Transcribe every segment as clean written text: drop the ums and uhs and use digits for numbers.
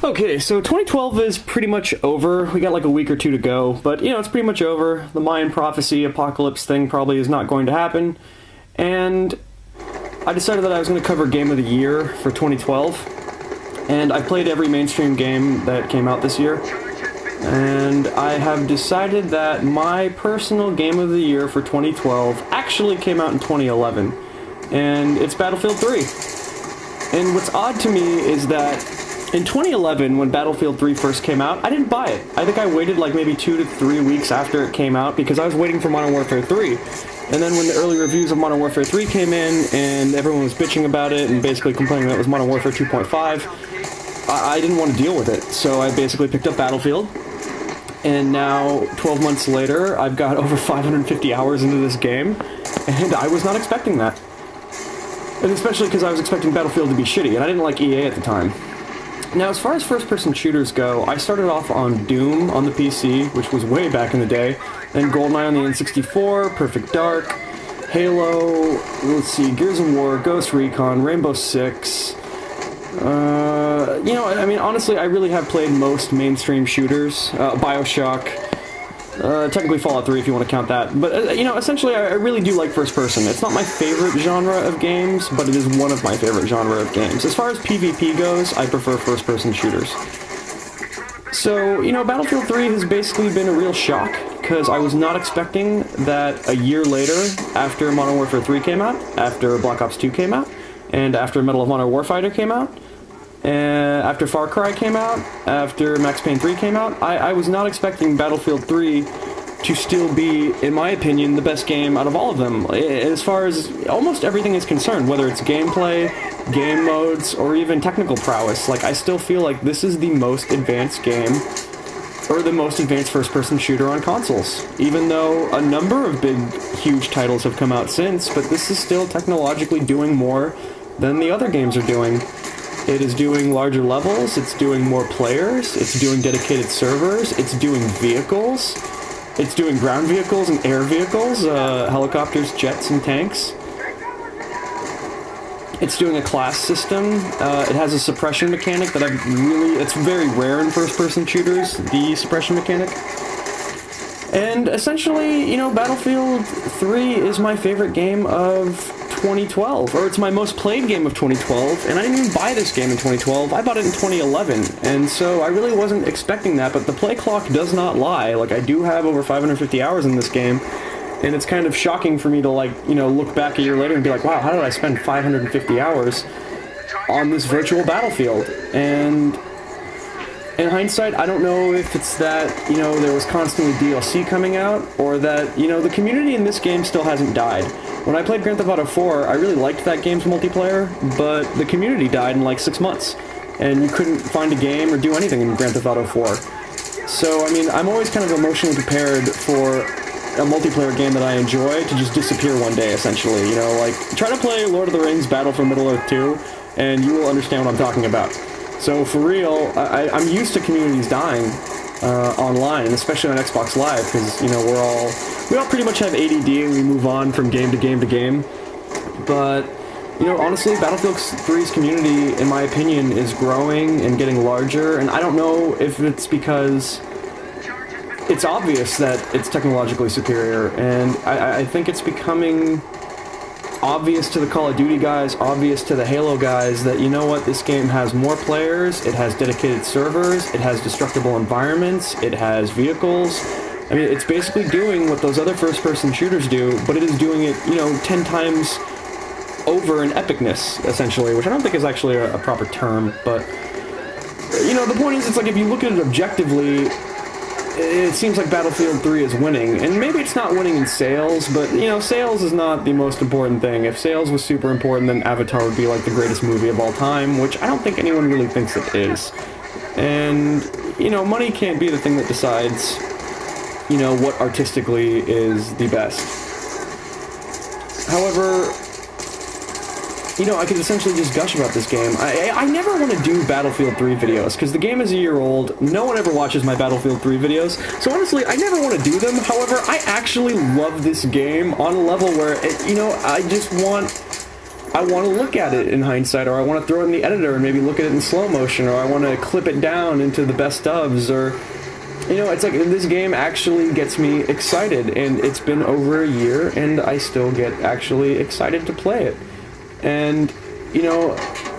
Okay, so 2012 is pretty much over. We got like a week or two to go, but it's pretty much over. The Mayan prophecy apocalypse thing probably is not going to happen. And I decided that I was going to cover Game of the Year for 2012. And I played every mainstream game that came out this year. And I have decided that my personal Game of the Year for 2012 actually came out in 2011. And it's Battlefield 3. And what's odd to me is that in 2011, when Battlefield 3 first came out, I didn't buy it. I think I waited like maybe 2 to 3 weeks after it came out because I was waiting for Modern Warfare 3. And then when the early reviews of Modern Warfare 3 came in and everyone was bitching about it and basically complaining that it was Modern Warfare 2.5, I didn't want to deal with it. So I basically picked up Battlefield. And now, 12 months later, I've got over 550 hours into this game, and I was not expecting that. And especially because I was expecting Battlefield to be shitty, and I didn't like EA at the time. Now, as far as first-person shooters go, I started off on Doom on the PC, which was way back in the day, then GoldenEye on the N64, Perfect Dark, Halo, let's see, Gears of War, Ghost Recon, Rainbow Six. Honestly, I really have played most mainstream shooters. BioShock, technically Fallout 3 if you want to count that. But, essentially I really do like first person. It's not my favorite genre of games, but it is one of my favorite genre of games. As far as PvP goes, I prefer first person shooters. So, Battlefield 3 has basically been a real shock, because I was not expecting that a year later, after Modern Warfare 3 came out, after Black Ops 2 came out, and after Medal of Honor Warfighter came out, after Far Cry came out, after Max Payne 3 came out, I was not expecting Battlefield 3 to still be, in my opinion, the best game out of all of them. As far as almost everything is concerned, whether it's gameplay, game modes, or even technical prowess, I still feel like this is the most advanced game, or the most advanced first-person shooter on consoles. Even though a number of big, huge titles have come out since, but this is still technologically doing more than the other games are doing. It is doing larger levels, it's doing more players, it's doing dedicated servers, it's doing vehicles, it's doing ground vehicles and air vehicles, helicopters, jets, and tanks. It's doing a class system. It has a suppression mechanic that it's very rare in first-person shooters, the suppression mechanic. And essentially, Battlefield 3 is my favorite game of 2012, or it's my most played game of 2012, and I didn't even buy this game in 2012, I bought it in 2011, and so I really wasn't expecting that, but the play clock does not lie. I do have over 550 hours in this game, and it's kind of shocking for me to, look back a year later and be like, wow, how did I spend 550 hours on this virtual Battlefield? And in hindsight, I don't know if it's that, there was constantly DLC coming out, or that, the community in this game still hasn't died. When I played Grand Theft Auto 4, I really liked that game's multiplayer, but the community died in 6 months, and you couldn't find a game or do anything in Grand Theft Auto 4. So, I'm always kind of emotionally prepared for a multiplayer game that I enjoy to just disappear one day, essentially. Try to play Lord of the Rings Battle for Middle-earth 2, and you will understand what I'm talking about. So, for real, I'm used to communities dying online, especially on Xbox Live, because, we all pretty much have ADD and we move on from game to game to game. But, honestly, Battlefield 3's community, in my opinion, is growing and getting larger, and I don't know if it's because it's obvious that it's technologically superior, and I think it's becoming obvious to the Call of Duty guys, obvious to the Halo guys, that this game has more players, it has dedicated servers, it has destructible environments, it has vehicles. It's basically doing what those other first-person shooters do, but it is doing it, 10 times over in epicness, essentially, which I don't think is actually a proper term, but, the point is, it's if you look at it objectively, it seems like Battlefield 3 is winning, and maybe it's not winning in sales, but, sales is not the most important thing. If sales was super important, then Avatar would be, the greatest movie of all time, which I don't think anyone really thinks it is. And, money can't be the thing that decides, what artistically is the best. However, I could essentially just gush about this game. I never want to do Battlefield 3 videos, because the game is a year old, no one ever watches my Battlefield 3 videos, so honestly, I never want to do them. However, I actually love this game on a level where, I I want to look at it in hindsight, or I want to throw it in the editor and maybe look at it in slow motion, or I want to clip it down into the best ofs, or, you know, it's like this game actually gets me excited, and it's been over a year, and I still get actually excited to play it. And, you know,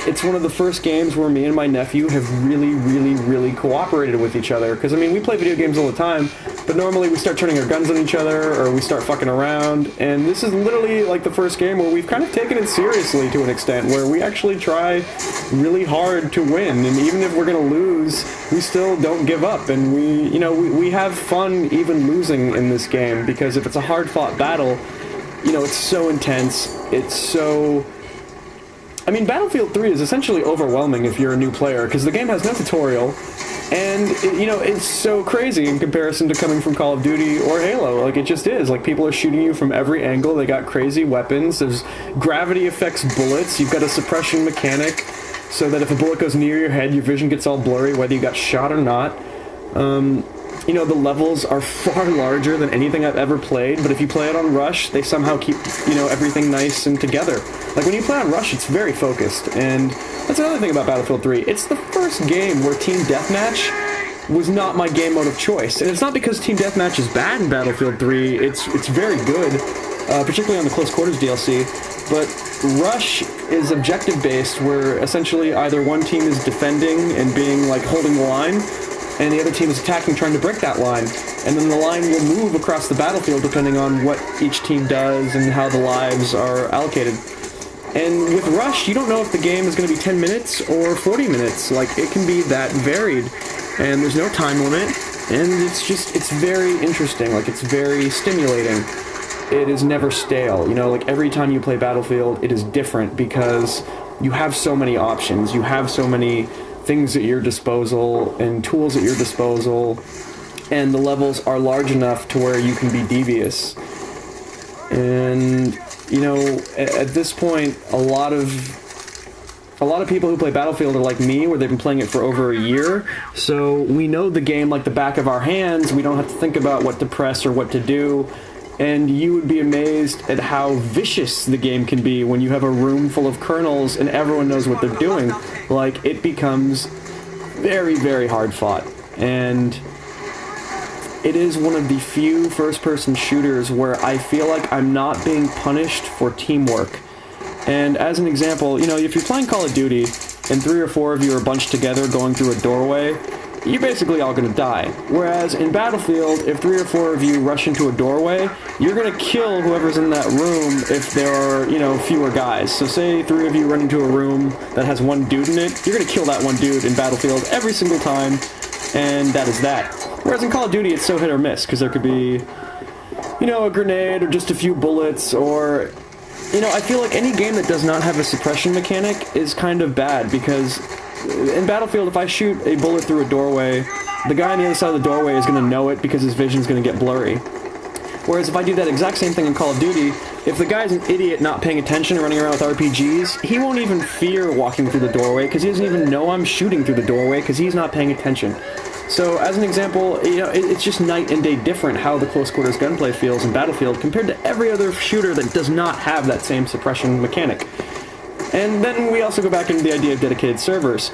it's one of the first games where me and my nephew have really cooperated with each other. Because, I mean, we play video games all the time, but normally we start turning our guns on each other, or we start fucking around. And this is literally, like, the first game where we've kind of taken it seriously to an extent, where we actually try really hard to win. And even if we're going to lose, we still don't give up. And we have fun even losing in this game, because if it's a hard-fought battle, you know, it's so intense. It's so... I mean, Battlefield 3 is essentially overwhelming if you're a new player, because the game has no tutorial, and, it's so crazy in comparison to coming from Call of Duty or Halo. Like, it just is. Like, people are shooting you from every angle, they got crazy weapons, there's gravity affects bullets, you've got a suppression mechanic, so that if a bullet goes near your head, your vision gets all blurry, whether you got shot or not. The levels are far larger than anything I've ever played, but if you play it on Rush, they somehow keep, everything nice and together. Like, when you play on Rush, it's very focused, and that's another thing about Battlefield 3. It's the first game where Team Deathmatch was not my game mode of choice, and it's not because Team Deathmatch is bad in Battlefield 3, it's very good, particularly on the Close Quarters DLC, but Rush is objective-based, where essentially either one team is defending and being, like, holding the line, and the other team is attacking, trying to break that line. And then the line will move across the battlefield depending on what each team does and how the lives are allocated. And with Rush, you don't know if the game is going to be 10 minutes or 40 minutes. Like, it can be that varied. And there's no time limit. And it's very interesting. Like, it's very stimulating. It is never stale. Like, every time you play Battlefield, it is different because you have so many options. You have so many things at your disposal and tools at your disposal, and the levels are large enough to where you can be devious. And at this point, a lot of people who play Battlefield are like me, where they've been playing it for over a year, so we know the game like the back of our hands. We don't have to think about what to press or what to do. And you would be amazed at how vicious the game can be when you have a room full of colonels and everyone knows what they're doing. Like, it becomes very hard fought. And it is one of the few first-person shooters where I feel like I'm not being punished for teamwork. And as an example, if you're playing Call of Duty and 3 or 4 of you are bunched together going through a doorway, you're basically all going to die. Whereas in Battlefield, if 3 or 4 of you rush into a doorway, you're going to kill whoever's in that room if there are, fewer guys. So say 3 of you run into a room that has 1 dude in it, you're going to kill that 1 dude in Battlefield every single time, and that is that. Whereas in Call of Duty, it's so hit or miss, because there could be, a grenade or just a few bullets, or... I feel like any game that does not have a suppression mechanic is kind of bad, because in Battlefield, if I shoot a bullet through a doorway, the guy on the other side of the doorway is going to know it because his vision's going to get blurry. Whereas if I do that exact same thing in Call of Duty, if the guy's an idiot not paying attention, running around with RPGs, he won't even fear walking through the doorway because he doesn't even know I'm shooting through the doorway because he's not paying attention. So, as an example, it's just night and day different how the close quarters gunplay feels in Battlefield compared to every other shooter that does not have that same suppression mechanic. And then we also go back into the idea of dedicated servers.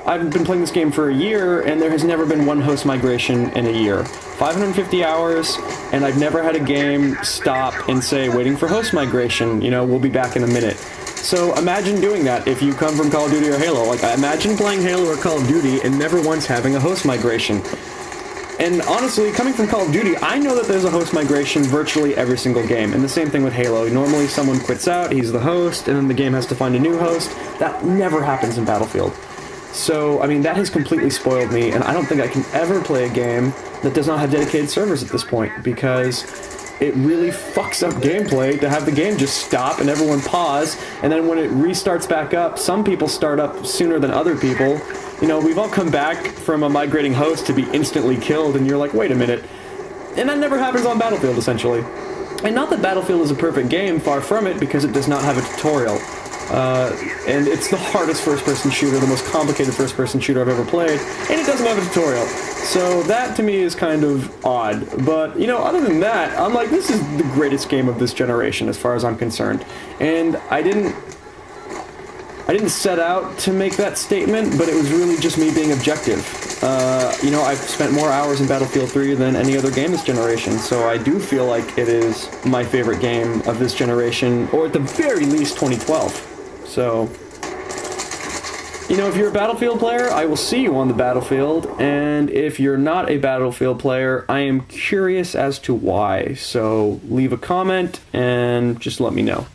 I've been playing this game for a year, and there has never been one host migration in a year. 550 hours, and I've never had a game stop and say, waiting for host migration, we'll be back in a minute. So imagine doing that if you come from Call of Duty or Halo. Like, imagine playing Halo or Call of Duty and never once having a host migration. And honestly, coming from Call of Duty, I know that there's a host migration virtually every single game. And the same thing with Halo. Normally someone quits out, he's the host, and then the game has to find a new host. That never happens in Battlefield. So, I mean, that has completely spoiled me, and I don't think I can ever play a game that does not have dedicated servers at this point, because it really fucks up gameplay to have the game just stop and everyone pause, and then when it restarts back up, some people start up sooner than other people. We've all come back from a migrating host to be instantly killed, and you're like, wait a minute. And that never happens on Battlefield, essentially. And not that Battlefield is a perfect game, far from it, because it does not have a tutorial. And it's the hardest first-person shooter, the most complicated first-person shooter I've ever played, and it doesn't have a tutorial. So that, to me, is kind of odd. But, other than that, I'm like, this is the greatest game of this generation, as far as I'm concerned. And I didn't I didn't set out to make that statement, but it was really just me being objective. You know, I've spent more hours in Battlefield 3 than any other game this generation, so I do feel like it is my favorite game of this generation, or at the very least 2012. So, you know, if you're a Battlefield player, I will see you on the battlefield, and if you're not a Battlefield player, I am curious as to why. So leave a comment and just let me know.